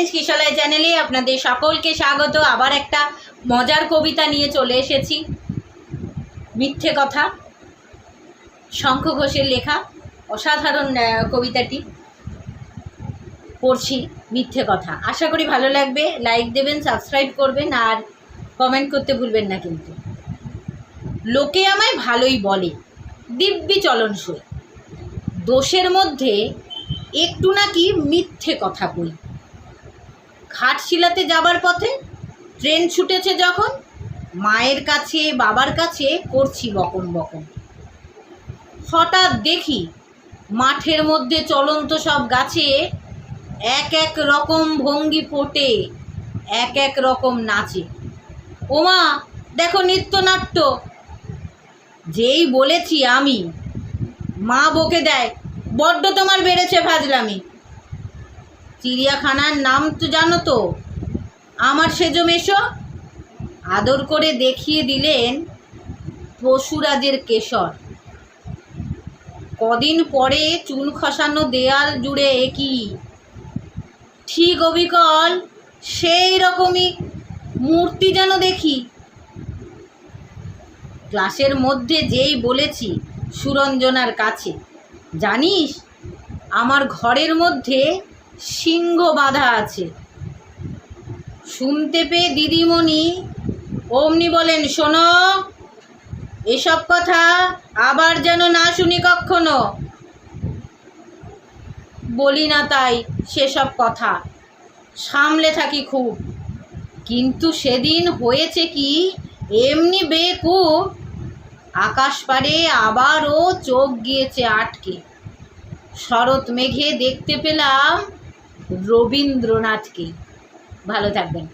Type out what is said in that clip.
Friends, কিশলয় চ্যানেলে আপনাদের সকলকে স্বাগত। আবার একটা মজার কবিতা নিয়ে চলে এসেছি। মিথ্যে কথা, শঙ্খ ঘোষের লেখা অসাধারণ কবিতাটি পড়ছি। মিথ্যে কথা, আশা করি ভালো লাগবে। লাইক দেবেন, সাবস্ক্রাইব করবেন আর কমেন্ট করতে ভুলবেন না কিন্তু। লোকে আমায় ভালোই বলে, দিব্যি চলনসই, দোষের মধ্যে একটু নাকি মিথ্যে কথা কই। ঘাটশিলাতে যাবার পথে ট্রেন ছুটেছে যখন, মায়ের কাছে বাবার কাছে করছি বকন বকন। হঠাৎ দেখি মাঠের মধ্যে চলন্ত সব গাছে এক এক রকম ভঙ্গি ফোটে, এক এক রকম নাচে। ওমা দেখো নৃত্যনাট্য। যেই বলেছি আমি, মা বকে দেয়, বড্ড তোমার বেড়েছে ফাজলামি। চিড়িয়াখানার নাম তো জানো তো, আমার সেজো মেশো। আদর করে দেখিয়ে দিলেন পশুরাজের কেশর। কদিন পরে চুন খসানো দেয়াল জুড়ে একই ঠিক অবিকল সেই রকমই মূর্তি যেন দেখি। ক্লাসের মধ্যে যেই বলেছি সুরঞ্জনার কাছে, জানিস আমার ঘরের মধ্যে সিংহ বাঁধা আছে। শুনতে পেয়ে দিদিমণি অমনি বলেন, শোনো, এসব কথা আবার যেন না শুনি কখনো। বলি না তাই সেসব কথা, সামলে থাকি খুব। কিন্তু সেদিন হয়েছে কি, এমনি বেকুব, আকাশ পারে আবারও চোখ গিয়েছে আটকে। শরৎ মেঘে দেখতে পেলাম রবীন্দ্রনাথকে। ভালো থাকবেন।